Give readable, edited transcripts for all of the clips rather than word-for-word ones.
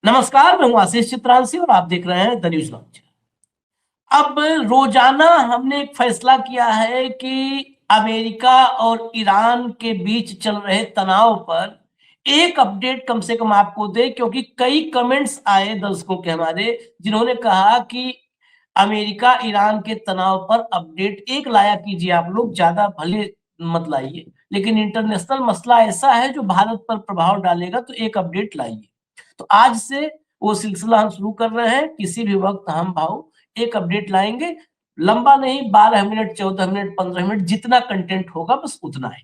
नमस्कार, मैं हूं आशीष चित्रांशी और आप देख रहे हैं द न्यूज लॉन्च। अब रोजाना हमने एक फैसला किया है कि अमेरिका और ईरान के बीच चल रहे तनाव पर एक अपडेट कम से कम आपको दे, क्योंकि कई कमेंट्स आए दर्शकों के हमारे, जिन्होंने कहा कि अमेरिका ईरान के तनाव पर अपडेट एक लाया कीजिए, आप लोग ज्यादा भले मत लाइए, लेकिन इंटरनेशनल मसला ऐसा है जो भारत पर प्रभाव डालेगा, तो एक अपडेट लाइए। तो आज से वो सिलसिला हम शुरू कर रहे हैं। किसी भी वक्त हम भाव एक अपडेट लाएंगे, लंबा नहीं, 12 मिनट, 14 मिनट, 15 मिनट, जितना कंटेंट होगा बस उतना है।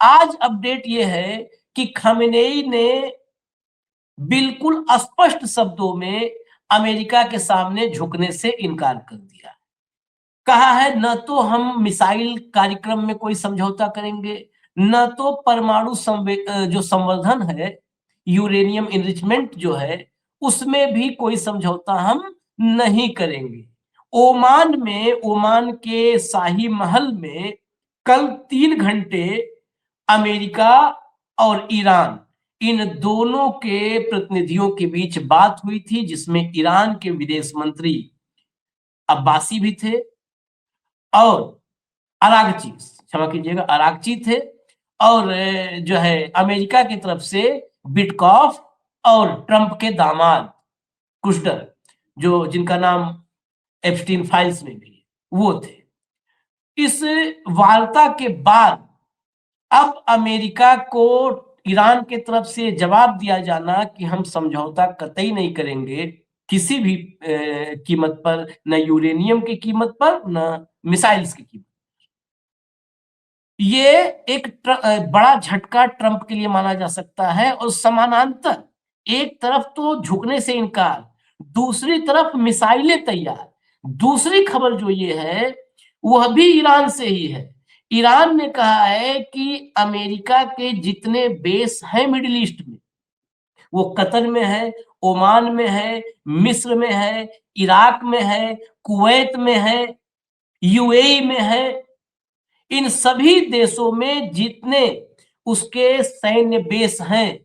आज अपडेट ये है कि खamenei ने बिल्कुल स्पष्ट शब्दों में अमेरिका के सामने झुकने से इनकार कर दिया। कहा है न तो हम मिसाइल कार्यक्रम में कोई समझौता करेंगे, न तो परमाणु जो संवर्धन है, यूरेनियम इनरिचमेंट जो है, उसमें भी कोई समझौता हम नहीं करेंगे। ओमान के शाही महल में कल 3 घंटे अमेरिका और ईरान, इन दोनों के प्रतिनिधियों के बीच बात हुई थी, जिसमें ईरान के विदेश मंत्री अब्बासी भी थे और अरागची, क्षमा कीजिएगा, अरागची थे, और जो है अमेरिका की तरफ से बिटकॉफ और ट्रंप के दामाद कुशनर, जो जिनका नाम एप्स्टीन फाइल्स में भी वो थे। इस वार्ता के बाद अब अमेरिका को ईरान के तरफ से जवाब दिया जाना कि हम समझौता कतई नहीं करेंगे किसी भी कीमत पर, न यूरेनियम की कीमत पर, न मिसाइल्स की कीमत। ये एक बड़ा झटका ट्रंप के लिए माना जा सकता है, और समानांतर एक तरफ तो झुकने से इनकार, दूसरी तरफ मिसाइलें तैयार। दूसरी खबर जो ये है वह भी ईरान से ही है। ईरान ने कहा है कि अमेरिका के जितने बेस हैं मिडिल ईस्ट में, वो कतर में है, ओमान में है, मिस्र में है, इराक में है, कुवैत में है, यूएई में है, इन सभी देशों में जितने उसके सैन्य बेस हैं,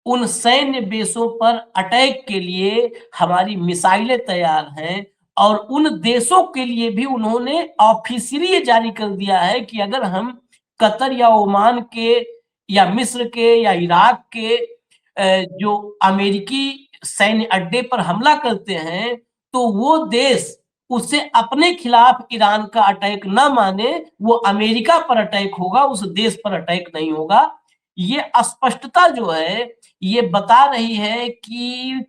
उन सैन्य बेसों पर अटैक के लिए हमारी मिसाइलें तैयार हैं। और उन देशों के लिए भी उन्होंने ऑफिशियली जारी कर दिया है कि अगर हम कतर या ओमान के या मिस्र के या इराक के जो अमेरिकी सैन्य अड्डे पर हमला करते हैं, तो वो देश उससे अपने खिलाफ ईरान का अटैक ना माने, वो अमेरिका पर अटैक होगा, उस देश पर अटैक नहीं होगा। ये स्पष्टता जो है ये बता रही है कि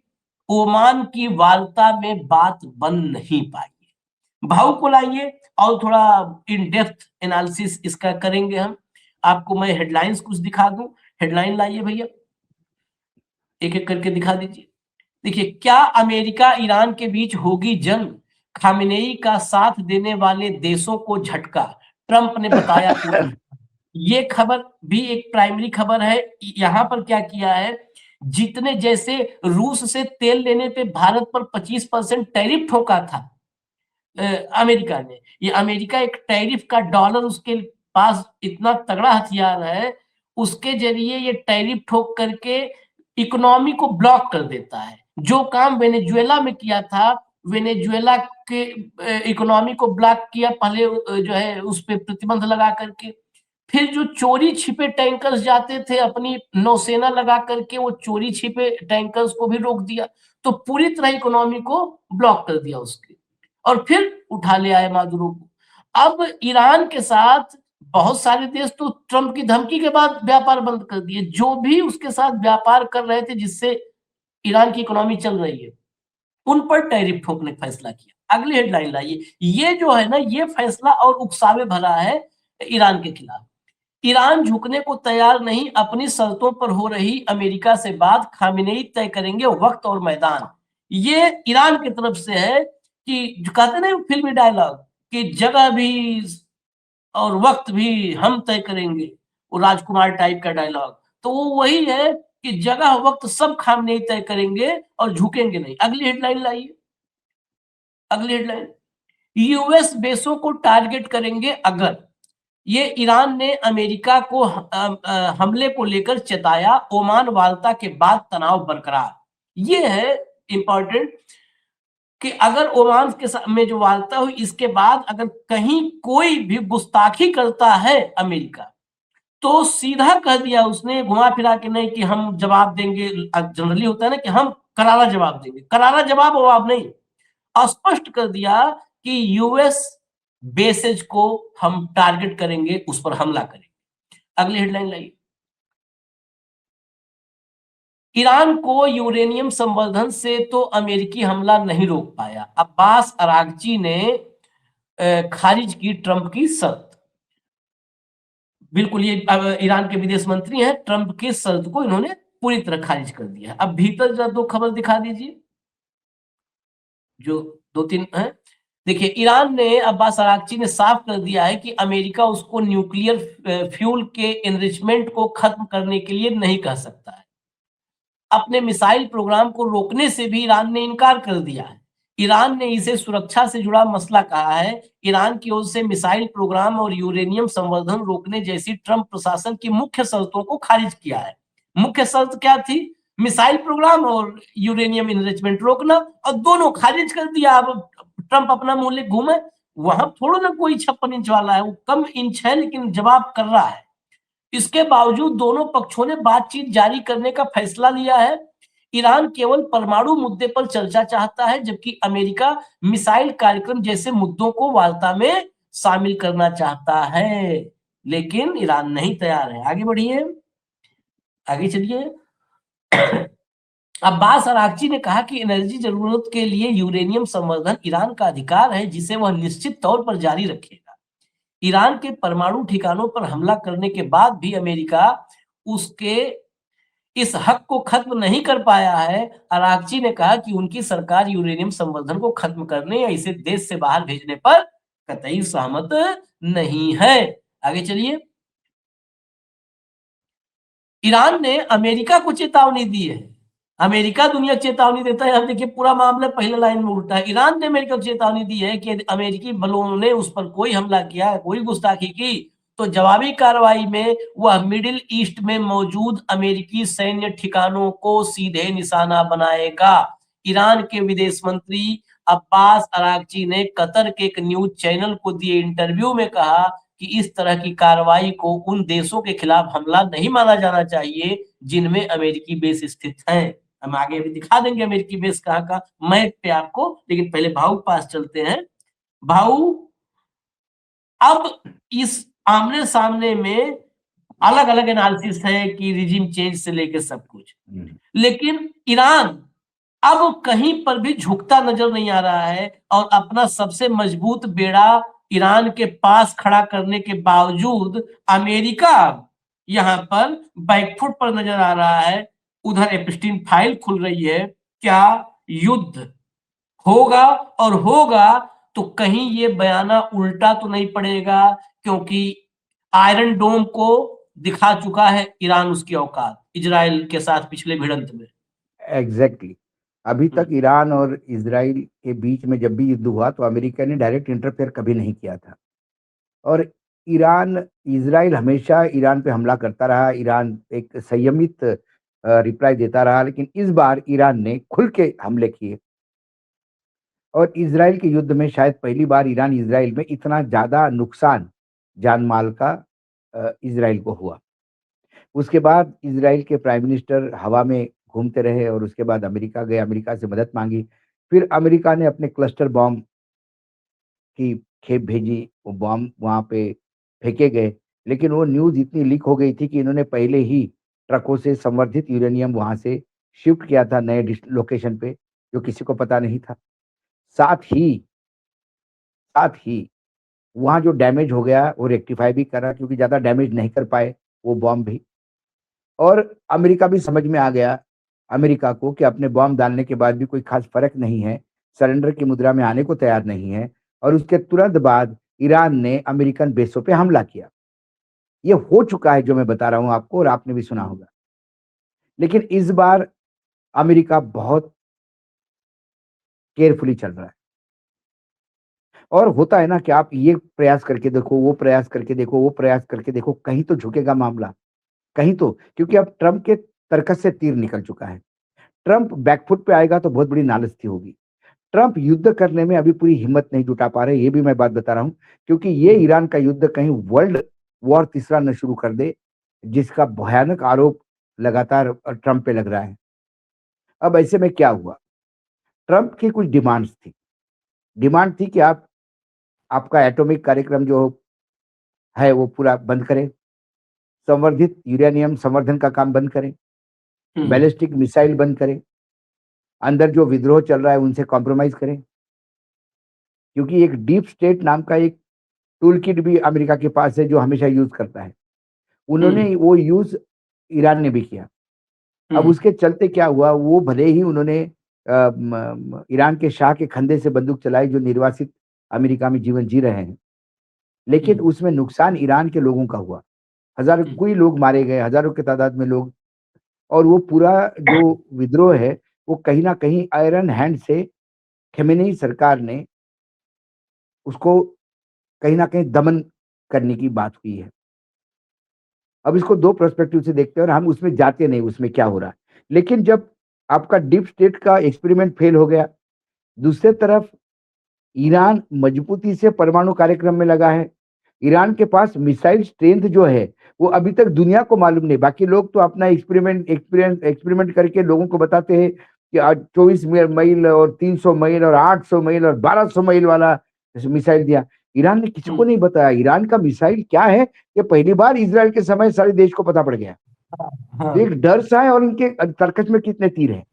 ओमान की वार्ता में बात बन नहीं पाई। भाव को लाइए और थोड़ा इन डेप्थ एनालिसिस इसका करेंगे हम। आपको मैं हेडलाइंस कुछ दिखा दूं। हेडलाइन लाइए भैया, एक एक करके दिखा दीजिए। देखिए, क्या अमेरिका ईरान के बीच होगी जंग, खामेनेई का साथ देने वाले देशों को झटका, ट्रंप ने बताया पूरा। ये खबर भी एक प्राइमरी खबर है। यहाँ पर क्या किया है, जितने जैसे रूस से तेल लेने पे भारत पर 25% टैरिफ ठोका था अमेरिका ने, ये अमेरिका एक टैरिफ का डॉलर, उसके पास इतना तगड़ा हथियार है, उसके जरिए ये टैरिफ ठोक करके इकोनॉमी को ब्लॉक कर देता है। जो काम वेनेजुएला में किया था, वेनेजुएला के इकोनॉमी को ब्लॉक किया पहले, जो है उस पर प्रतिबंध लगा करके। फिर जो चोरी छिपे टैंकर्स जाते थे, अपनी नौसेना लगा करके वो चोरी छिपे टैंकर्स को भी रोक दिया। तो पूरी तरह इकोनॉमी को ब्लॉक कर दिया उसके, और फिर उठा ले आए मादुरो को। अब ईरान के साथ बहुत सारे देश तो ट्रंप की धमकी के बाद व्यापार बंद कर दिए। जो भी उसके साथ व्यापार कर रहे थे, जिससे ईरान की इकोनॉमी चल रही है, उन पर टैरिफ ठोकने का फैसला किया। अगली हेडलाइन लाइए। ये जो है ना, ये फैसला और उकसावे भरा है ईरान के खिलाफ। ईरान झुकने को तैयार नहीं, अपनी शर्तों पर हो रही अमेरिका से बात, खामेनेई तय करेंगे वक्त और मैदान। ये ईरान की तरफ से है कि जो कहते ना फिल्मी डायलॉग कि जगह भी और वक्त भी हम तय करेंगे, वो राजकुमार टाइप का डायलॉग, तो वो वही है कि जगह वक्त सब खामेनेई तय करेंगे और झुकेंगे नहीं। अगली हेडलाइन लाइए। अगली हेडलाइन, यूएस बेसों को टारगेट करेंगे अगर, ये ईरान ने अमेरिका को हमले को लेकर चेताया, ओमान वार्ता के बाद तनाव बरकरार। ये है इंपॉर्टेंट कि अगर ओमान के साथ में जो वार्ता हुई, इसके बाद अगर कहीं कोई भी गुस्ताखी करता है अमेरिका, तो सीधा कह दिया उसने, घुमा फिरा के नहीं कि हम जवाब देंगे। जनरली होता है ना कि हम करारा जवाब देंगे, करारा जवाब नहीं, स्पष्ट कर दिया कि यूएस बेसेज को हम टारगेट करेंगे, उस पर हमला करेंगे। अगली हेडलाइन लाइए। ईरान को यूरेनियम संवर्धन से तो अमेरिकी हमला नहीं रोक पाया, अब्बास अरागची ने खारिज की ट्रंप की शर्त। बिल्कुल, ये ईरान के विदेश मंत्री हैं, ट्रंप की शर्त को इन्होंने पूरी तरह खारिज कर दिया। अब भीतर जरा दो खबर दिखा दीजिए, जो दो तीन है। देखिए, ईरान ने, अब्बास अरागची ने साफ कर दिया है कि अमेरिका उसको न्यूक्लियर फ्यूल के एनरिचमेंट को खत्म करने के लिए नहीं कह सकता है। अपने मिसाइल प्रोग्राम को रोकने से भी ईरान ने इनकार कर दिया है। ईरान ने इसे सुरक्षा से जुड़ा मसला कहा है। ईरान की ओर से मिसाइल प्रोग्राम और यूरेनियम संवर्धन रोकने जैसी ट्रंप प्रशासन की मुख्य शर्तों को खारिज किया है। मुख्य शर्त क्या थी? मिसाइल प्रोग्राम और यूरेनियम इनरिचमेंट रोकना, और दोनों खारिज कर दिया। अब ट्रंप अपना मुंह ले घूमे, वहां थोड़ा ना कोई 56 इंच वाला है, वो कम इंच है लेकिन जवाब कर रहा है। इसके बावजूद दोनों पक्षों ने बातचीत जारी करने का फैसला लिया है। ईरान केवल परमाणु मुद्दे पर चर्चा चाहता है, जबकि अमेरिका मिसाइल कार्यक्रम जैसे मुद्दों को वार्ता में शामिल करना चाहता है, लेकिन ईरान नहीं तैयार है। आगे बढ़िए, आगे चलिए। अब्बास अरागची ने कहा कि एनर्जी जरूरत के लिए यूरेनियम संवर्धन ईरान का अधिकार है, जिसे वह निश्चित तौर पर जारी रखेगा। ईरान के परमाणु ठिकानों पर हमला करने के बाद भी अमेरिका उसके इस हक को खत्म नहीं कर पाया है। अरागची ने कहा कि उनकी सरकार यूरेनियम संवर्धन को खत्म करने या इसे देश से बाहर भेजने पर कतई सहमत नहीं है। आगे चलिए। ईरान ने अमेरिका को चेतावनी दी है। अमेरिका दुनिया चेतावनी देता है, अब देखिए पूरा मामला पहले लाइन में उल्टा है। ईरान ने अमेरिका को चेतावनी दी है कि यदि अमेरिकी बलों ने उस पर कोई हमला किया, कोई गुस्ताखी की, तो जवाबी कार्रवाई में वह मिडिल ईस्ट में मौजूद अमेरिकी सैन्य ठिकानों को सीधे निशाना बनाएगा। ईरान के विदेश मंत्री अब्बास अरागची ने कतर के एक न्यूज चैनल को दिए इंटरव्यू में कहा कि इस तरह की कार्रवाई को उन देशों के खिलाफ हमला नहीं माना जाना चाहिए जिनमें अमेरिकी बेस स्थित है। हम आगे भी दिखा देंगे अमेरिकी बेस कहाँ का मैप पे आपको, लेकिन पहले भाऊ पास चलते हैं। भाऊ, अब इस आमने सामने में अलग अलग एनालिसिस है कि रिजिम चेंज से लेकर सब कुछ, लेकिन ईरान अब कहीं पर भी झुकता नजर नहीं आ रहा है, और अपना सबसे मजबूत बेड़ा ईरान के पास खड़ा करने के बावजूद अमेरिका यहां पर बैकफुट पर नजर आ रहा है। उधर एप्स्टीन फाइल खुल रही है। क्या युद्ध होगा? और होगा तो कहीं ये बयाना उल्टा तो नहीं पड़ेगा, क्योंकि आयरन डोम को दिखा चुका है ईरान उसकी औकात इजराइल के साथ पिछले भिड़ंत में। एग्जैक्टली अभी तक ईरान और इजराइल के बीच में जब भी युद्ध हुआ तो अमेरिका ने डायरेक्ट इंटरफेयर कभी नहीं किया था, और इजराइल हमेशा ईरान पे हमला करता रहा। ईरान एक संयमित रिप्लाई देता रहा, लेकिन इस बार ईरान ने खुल के हमले किए, और इजराइल के युद्ध में शायद पहली बार ईरान इजराइल में इतना ज्यादा नुकसान जान माल का इजराइल को हुआ। उसके बाद इजराइल के प्राइम मिनिस्टर हवा में घूमते रहे, और उसके बाद अमेरिका गए, अमेरिका से मदद मांगी। फिर अमेरिका ने अपने क्लस्टर बॉम्ब की खेप भेजी, वो बॉम्ब वहाँ पे फेंके गए, लेकिन वो न्यूज़ इतनी लीक हो गई थी कि इन्होंने पहले ही ट्रकों से संवर्धित यूरेनियम वहाँ से शिफ्ट किया था नए लोकेशन पे, जो किसी को पता नहीं था। साथ ही साथ ही वहाँ जो डैमेज हो गया वो रेक्टिफाई भी करा, क्योंकि ज़्यादा डैमेज नहीं कर पाए वो बॉम्ब भी। और अमेरिका भी समझ में आ गया अमेरिका को कि अपने बॉम्ब डालने के बाद भी कोई खास फर्क नहीं है, सरेंडर की मुद्रा में आने को तैयार नहीं है, और उसके तुरंत बाद ईरान ने अमेरिकन बेसों पे हमला किया। ये हो चुका है जो मैं बता रहा हूं आपको, और आपने भी सुना होगा। लेकिन इस बार अमेरिका बहुत केयरफुली चल रहा है, और होता है ना कि आप ये प्रयास करके देखो, वो प्रयास करके देखो, वो प्रयास करके देखो, कहीं तो झुकेगा मामला, कहीं तो, क्योंकि अब ट्रंप के तर्कस से तीर निकल चुका है। ट्रंप बैकफुट पे आएगा तो बहुत बड़ी नालस्ती होगी। ट्रंप युद्ध करने में अभी पूरी हिम्मत नहीं जुटा पा रहे, ये भी मैं बात बता रहा हूं, क्योंकि ये ईरान का युद्ध कहीं वर्ल्ड वॉर तीसरा न शुरू कर दे, जिसका भयानक आरोप लगातार ट्रंप पे लग रहा है। अब ऐसे में क्या हुआ, ट्रंप की कुछ डिमांड्स थी। डिमांड थी कि आप आपका एटॉमिक कार्यक्रम जो है वो पूरा बंद करें, संवर्धित यूरेनियम संवर्धन का काम बंद करें, बैलिस्टिक मिसाइल बंद करें, अंदर जो विद्रोह चल रहा है उनसे कॉम्प्रोमाइज करें, क्योंकि एक डीप स्टेट नाम का एक टूल किट भी अमेरिका के पास है जो हमेशा यूज करता है। उन्होंने वो यूज ईरान ने भी किया। अब उसके चलते क्या हुआ, वो भले ही उन्होंने ईरान के शाह के कंधे से बंदूक चलाई जो निर्वासित अमेरिका में जीवन जी रहे हैं, लेकिन उसमें नुकसान ईरान के लोगों का हुआ। हजारों कोई लोग मारे गए, हजारों की तादाद में लोग, और वो पूरा जो विद्रोह है वो कहीं ना कहीं आयरन हैंड से खेमेनी सरकार ने उसको कहीं ना कहीं दमन करने की बात हुई है। अब इसको दो पर्सपेक्टिव से देखते हैं और हम उसमें जाते नहीं उसमें क्या हो रहा है। लेकिन जब आपका डीप स्टेट का एक्सपेरिमेंट फेल हो गया, दूसरे तरफ ईरान मजबूती से परमाणु कार्यक्रम में लगा है। ईरान के पास मिसाइल स्ट्रेंथ जो है वो अभी तक दुनिया को मालूम नहीं। बाकी लोग तो अपना एक्सपेरिमेंट करके लोगों को बताते हैं कि आज 24 मील और 300 मील और 800 मील और 1200 मील वाला मिसाइल दिया। ईरान ने किसी को नहीं बताया ईरान का मिसाइल क्या है। ये पहली बार इजराइल के समय सारे देश को पता पड़ गया। एक डर सा है और इनके तरकश में कितने तीर हैं।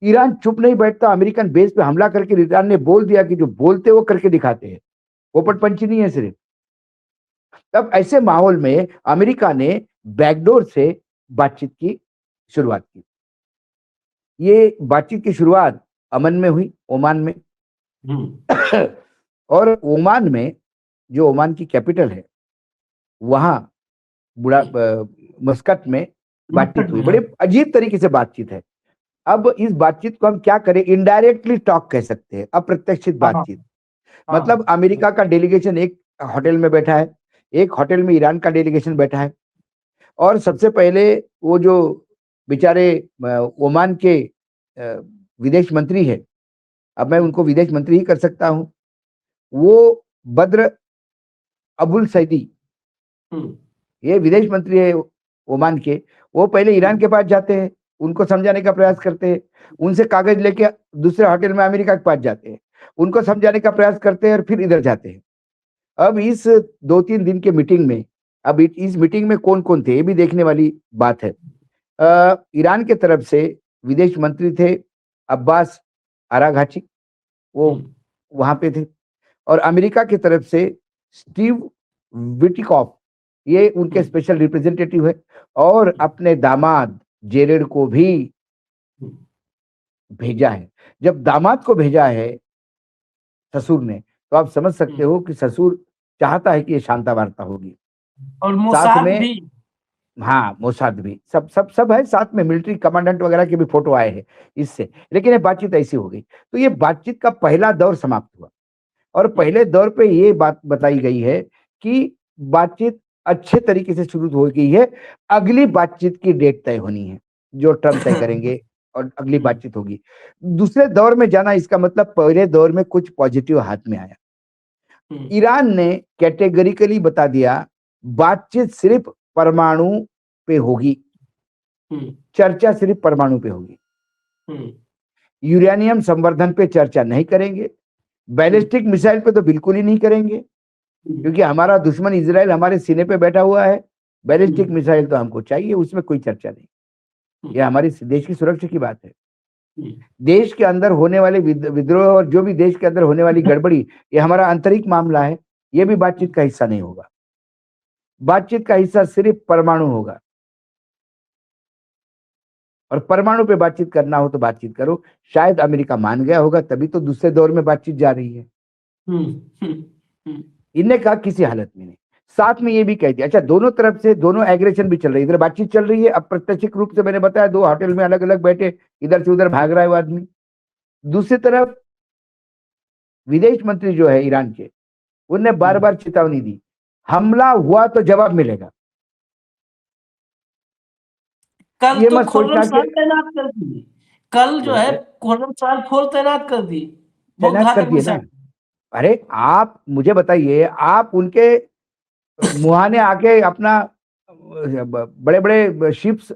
ईरान चुप नहीं बैठता, अमेरिकन बेस पे हमला करके ईरान ने बोल दिया कि जो बोलते वो करके दिखाते हैं, पोपटपंची नहीं है सिर्फ। तब ऐसे माहौल में अमेरिका ने बैकडोर से बातचीत की शुरुआत की। ये बातचीत की शुरुआत अमन में हुई, ओमान में। और ओमान में, जो ओमान की कैपिटल है, वहां बुरा मस्कत में बातचीत हुई। बड़े अजीब तरीके से बातचीत है। अब इस बातचीत को हम क्या करें, इनडायरेक्टली टॉक कह सकते हैं, अप्रत्यक्षित बातचीत। मतलब अमेरिका का डेलीगेशन एक होटल में बैठा है, एक होटल में ईरान का डेलीगेशन बैठा है, और सबसे पहले वो जो बेचारे ओमान के विदेश मंत्री है, अब मैं उनको विदेश मंत्री ही कर सकता हूं, वो बद्र अबुल सैदी, ये विदेश मंत्री है ओमान के। वो पहले ईरान के पास जाते हैं, उनको समझाने का प्रयास करते हैं, उनसे कागज लेके दूसरे होटल में अमेरिका के पास जाते हैं, उनको समझाने का प्रयास करते हैं और फिर इधर जाते हैं। अब इस 2-3 दिन के मीटिंग में, अब इस मीटिंग में कौन कौन थे ये भी देखने वाली बात है। ईरान के तरफ से विदेश मंत्री थे अब्बास अराघाची, वो वहां पे थे, और अमेरिका की तरफ से स्टीव विटिकॉफ, ये उनके स्पेशल रिप्रेजेंटेटिव है, और अपने दामाद जेरेड को भी भेजा है। जब दामाद को भेजा है ससुर ने, तो आप समझ सकते हो कि ससुर चाहता है कि ये शांता वार्ता होगी। और साथ मोसाद में भी, हाँ मोसाद भी, सब है साथ में, मिलिट्री कमांडेंट वगैरह के भी फोटो आए हैं इससे। लेकिन ये बातचीत ऐसी हो गई। तो ये बातचीत का पहला दौर समाप्त हुआ, और पहले दौर पे ये बात बताई गई है कि बातचीत अच्छे तरीके से शुरू हो गई है। अगली बातचीत की डेट तय होनी है, जो ट्रंप तय करेंगे, और अगली बातचीत होगी। दूसरे दौर में जाना, इसका मतलब पहले दौर में कुछ पॉजिटिव हाथ में आया। ईरान ने कैटेगरिकली बता दिया बातचीत सिर्फ परमाणु पे होगी, चर्चा सिर्फ परमाणु पे होगी, यूरेनियम संवर्धन पे चर्चा नहीं करेंगे, बैलिस्टिक मिसाइल पे तो बिल्कुल ही नहीं करेंगे, क्योंकि हमारा दुश्मन इजराइल हमारे सीने पे बैठा हुआ है। बैलिस्टिक मिसाइल तो हमको चाहिए, उसमें कोई चर्चा नहीं। यह हमारी देश की सुरक्षा की बात है। देश के अंदर होने वाले विद्रोह और जो भी देश के अंदर होने वाली गड़बड़ी, ये हमारा आंतरिक मामला है, ये भी बातचीत का हिस्सा नहीं होगा। बातचीत का हिस्सा सिर्फ परमाणु होगा, और परमाणु पे बातचीत करना हो तो बातचीत करो। शायद अमेरिका मान गया होगा, तभी तो दूसरे दौर में बातचीत जा रही है। इनने कहा किसी हालत में नहीं। साथ में ये भी कह दिया, अच्छा दोनों तरफ से दोनों एग्रेशन भी चल रही है, इधर बातचीत चल रही है, अप्रत्यक्ष रूप से मैंने बताया 2 होटल में अलग अलग बैठे, इधर से उधर भाग रहा है वो आदमी। दूसरी तरफ विदेश मंत्री जो है ईरान के, उनने बार बार चेतावनी दी, हमला हुआ तो जवाब मिलेगा। कल ये तो मत सोचना खुर्रम कि तैनात कर दी, कल जो है बोलिए। कोरल 4 तैनात कर दी, बहुत तैनात कर घातक दिए ना। मिसाइल। अरे आप मुझे बताइए, आप उनके मुहाने आके अपना बड़े बड़े शिप्स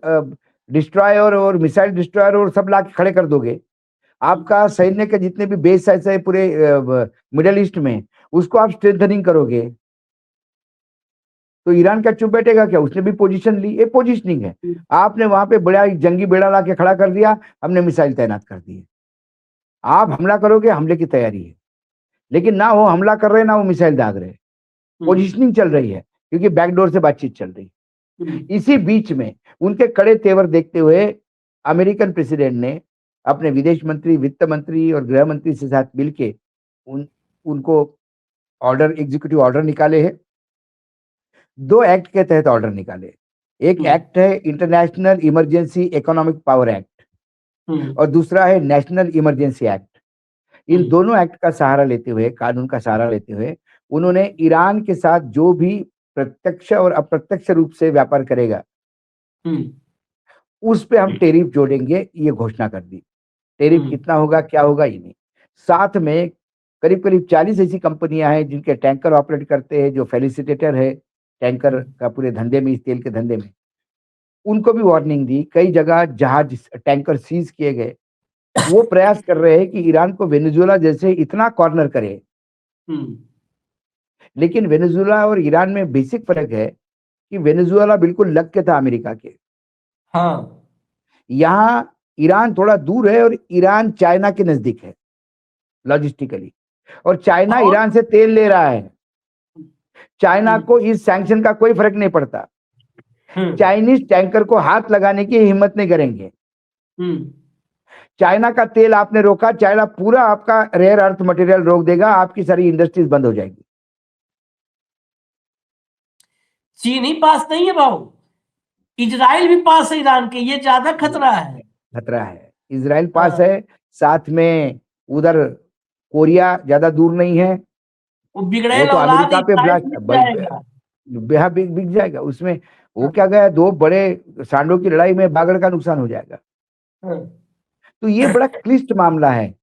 डिस्ट्रॉयर और मिसाइल डिस्ट्रॉयर और सब ला के खड़े कर दोगे, आपका सैन्य के जितने भी बेस ऐसे पूरे मिडल ईस्ट में, उसको आप स्ट्रेंथनिंग करोगे, तो ईरान क्या चुप बैठेगा क्या? उसने भी पोजीशन ली, ये पोजीशनिंग है। आपने वहां पे बड़ा जंगी बेड़ा ला के खड़ा कर दिया, हमने मिसाइल तैनात कर दिए। आप हमला करोगे, हमले की तैयारी है, लेकिन ना वो हमला कर रहे, ना वो मिसाइल दाग रहे, पोजीशनिंग चल रही है, क्योंकि बैकडोर से बातचीत चल रही है। इसी बीच में उनके कड़े तेवर देखते हुए अमेरिकन प्रेसिडेंट ने अपने विदेश मंत्री, वित्त मंत्री और गृह मंत्री से साथ मिलके उनको एग्जीक्यूटिव ऑर्डर निकाले हैं। 2 एक्ट के तहत ऑर्डर निकाले। एक एक्ट है international emergency economic power act और दूसरा है नेशनल इमरजेंसी एक्ट। इन दोनों एक्ट का सहारा लेते हुए, कानून का सहारा लेते हुए, उन्होंने ईरान के साथ जो भी प्रत्यक्ष और अप्रत्यक्ष रूप से व्यापार करेगा, उस पे हम टेरिफ जोड़ेंगे, ये घोषणा कर दी। टेरिफ कितना होगा, क्या होगा, ये नहीं। साथ में करीब करीब 40 ऐसी कंपनियां हैं जिनके टैंकर ऑपरेट करते हैं, जो फैसिलिटेटर है टैंकर का पूरे धंधे में, इस तेल के धंधे में, उनको भी वार्निंग दी। कई जगह जहाज टैंकर सीज किए गए। वो प्रयास कर रहे हैं कि ईरान को वेनेजुएला जैसे इतना कॉर्नर करे, लेकिन वेनेजुएला और ईरान में बेसिक फर्क है कि वेनेजुएला बिल्कुल लग के था अमेरिका के। हाँ, यहाँ ईरान थोड़ा दूर है और ईरान चाइना के नजदीक है लॉजिस्टिकली, और चाइना ईरान से तेल ले रहा है। चाइना को इस सैंक्शन का कोई फर्क नहीं पड़ता। चाइनीज टैंकर को हाथ लगाने की हिम्मत नहीं करेंगे। चाइना का तेल आपने रोका, चाइना पूरा आपका रेयर अर्थ मटेरियल रोक देगा, आपकी सारी इंडस्ट्रीज बंद हो जाएगी। चीन ही पास नहीं है बाबू, इजराइल भी पास है ईरान के, ये ज्यादा खतरा है। खतरा है, इजराइल पास है, साथ में उधर कोरिया ज्यादा दूर नहीं है। वो वो बिगड़ेल तो औलाद अमेरिका पे इजराइल ब्लास्ट बिक जाएगा। बेहा बिक जाएगा उसमें। वो क्या गया, 2 बड़े सांडों की लड़ाई में बागड़ का नुकसान हो जाएगा। तो ये बड़ा क्लिष्ट मामला है।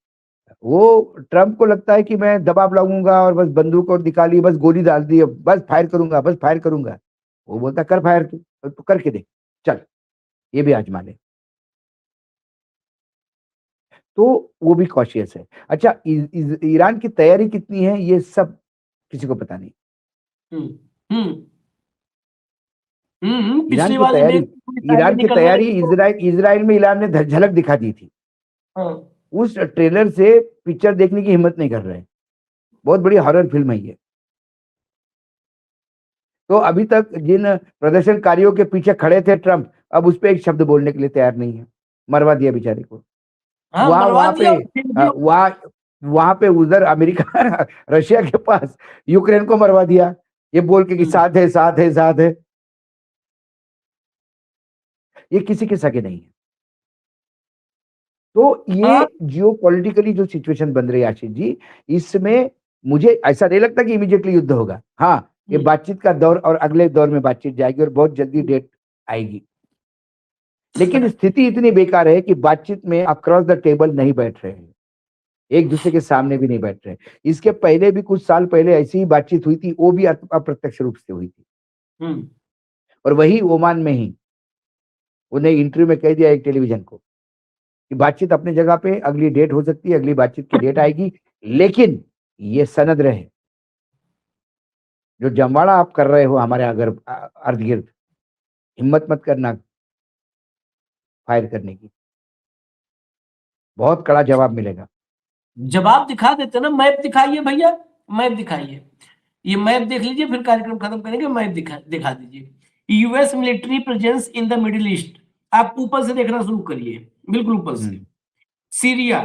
वो ट्रम्प को लगता है कि मैं दबाव लगाऊंगा और बस बंदूक और दिखा ली, बस गोली डाल दी, बस फायर करूंगा, बस फायर करूंगा। वो बोलता कर फायर, तू करके दे, चल ये भी आजमा ले। तो वो भी कॉशियस है। अच्छा, ईरान की तैयारी कितनी है, ये सब किसी को पता नहीं। ईरान पिछली की वाली तैयारी, में मिसाइलें ईरान की निकलने तैयारी लगी तो। इजराइल में ईरान ने झलक दिखा दी थी। उस ट्रेलर से पिक्चर देखने की हिम्मत नहीं कर रहे। बहुत बड़ी हॉरर फिल्म है ये। तो अभी तक जिन प्रदर्शनकारियों के पीछे खड़े थे ट्रम्प, अब उस पर एक शब्द बोलने के लिए तैयार नहीं है। मरवा दिया बेचारे को। मरवा दिया। वहां पे उधर अमेरिका रशिया के पास यूक्रेन को मरवा दिया, ये बोल के कि साथ है, साथ है, साथ है। ये किसी के सके नहीं है। तो ये जियोपॉलिटिकली जो सिचुएशन बन रही है आशीष जी, इसमें मुझे ऐसा नहीं लगता कि इमीडिएटली युद्ध होगा। हाँ, ये बातचीत का दौर और अगले दौर में बातचीत जाएगी और बहुत जल्दी डेट आएगी। लेकिन स्थिति इतनी बेकार है कि बातचीत में अक्रॉस द टेबल नहीं बैठ रहे हैं, एक दूसरे के सामने भी नहीं बैठ रहे। इसके पहले भी कुछ साल पहले ऐसी ही बातचीत हुई थी, वो भी अप्रत्यक्ष रूप से हुई थी। और वही ओमान में ही उन्हें इंटरव्यू में कह दिया एक टेलीविजन को कि बातचीत अपनी जगह पे, अगली डेट हो सकती है, अगली बातचीत की डेट आएगी, लेकिन ये सनद रहे, जो जमवाड़ा आप कर रहे हो हमारे अगर अर्ध गिर्द, हिम्मत मत करना फायर करने की, बहुत कड़ा जवाब मिलेगा। जवाब दिखा देते ना, मैप दिखाइए भैया, मैप दिखाइए, ये मैप देख लीजिए, फिर कार्यक्रम खत्म करेंगे। मैप दिखा दीजिए। US military presence in the middle east, आप ऊपर से देखना शुरू करिए, बिल्कुल ऊपर से। सीरिया,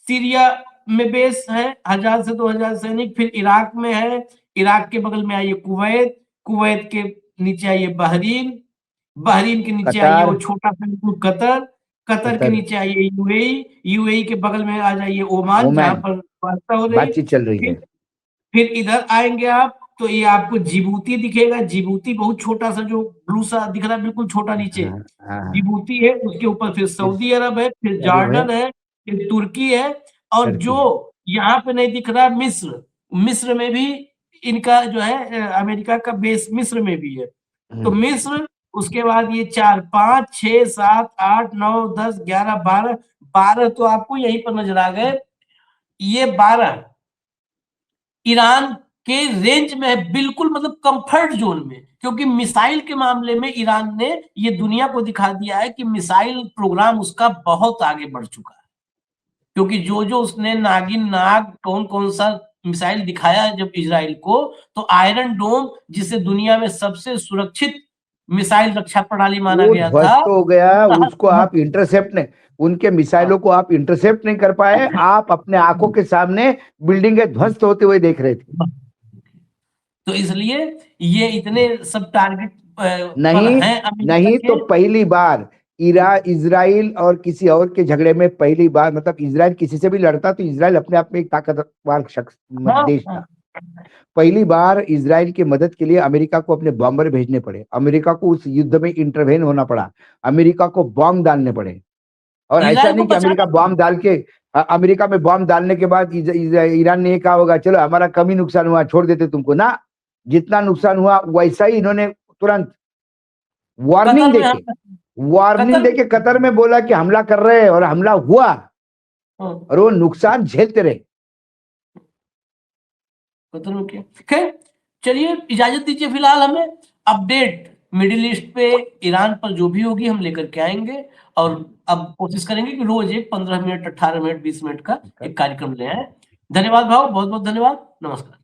सीरिया में बेस है 1000 से 2000 सैनिक। फिर इराक में है, इराक के बगल में आइए कुवैत, कुवैत के नीचे आइए बहरीन, बहरीन के नीचे आइए वो छोटा सा कतर, कतर के नीचे आइए यूएई, यूएई के बगल में आ जाइए ओमान, जहां पर वार्ता हो रही है, बातचीत चल रही है। फिर इधर आएंगे आप तो ये आपको जिबूती दिखेगा, जिबूती बहुत छोटा सा जो ब्लू सा दिख रहा है बिल्कुल छोटा नीचे, हाँ हाँ, जिबूती है, उसके ऊपर फिर फिर सऊदी अरब है, फिर अरब है, जॉर्डन है, फिर तुर्की है, और टर्की जो है। यहाँ पे नहीं दिख रहा मिस्र, मिस्र में भी इनका जो है अमेरिका का बेस मिस्र में भी है। तो मिस्र, उसके बाद ये 4 5 6 7 8 9 10 11 12 12 तो आपको यहीं पर नजर आ गए। ये 12 ईरान के रेंज में है, बिल्कुल मतलब कंफर्ट जोन में, क्योंकि मिसाइल के मामले में ईरान ने ये दुनिया को दिखा दिया है कि मिसाइल प्रोग्राम उसका बहुत आगे बढ़ चुका है। क्योंकि जो जो उसने नागिन नाग कौन कौन सा मिसाइल दिखाया है जब इजराइल को, तो आयरन डोम जिसे दुनिया में सबसे सुरक्षित मिसाइल रक्षा प्रणाली माना वो गया था, ध्वस्त हो गया, उसको आप इंटरसेप्ट नहीं, उनके मिसाइलों को आप इंटरसेप्ट नहीं कर पाए, आप अपने आंखों के सामने बिल्डिंगें ध्वस्त होते हुए देख रहे थे। तो इसलिए ये इतने सब टारगेट पर नहीं, हैं अमेरिका नहीं के। तो पहली बार इजराइल और किसी और के झगड़े में पहली बार, मतलब इजराइल किसी से भी लड़ता तो इजराइल अपने आप में एक ताकतवर शख्स हाँ, देश हाँ, था। पहली बार इजराइल की मदद के लिए अमेरिका को अपने बॉम्बर भेजने पड़े, अमेरिका को उस युद्ध में इंटरवेन होना पड़ा, अमेरिका को बॉम्ब डालने पड़े। और ऐसा इजराइल को नहीं कि अमेरिका बचाना। बॉम्ब डाल के, अमेरिका में बॉम्ब डालने के बाद ईरान ने ये कहा होगा चलो हमारा कम ही नुकसान हुआ छोड़ देते तुमको ना, जितना नुकसान हुआ वैसा ही इन्होंने तुरंत वार्निंग कतर में देके, वार्निंग कतर देके कतर में बोला कि हमला कर रहे हैं, और हमला हुआ, हाँ, और वो नुकसान झेलते रहे। कतर में क्या खैर, चलिए इजाजत दीजिए, फिलहाल हमें अपडेट मिडिल ईस्ट पे ईरान पर जो भी होगी हम लेकर के आएंगे, और अब कोशिश करेंगे कि रोज एक 15 मिनट 18 मिनट 20 मिनट का एक कार्यक्रम ले आए। धन्यवाद भाव, बहुत बहुत धन्यवाद, नमस्कार।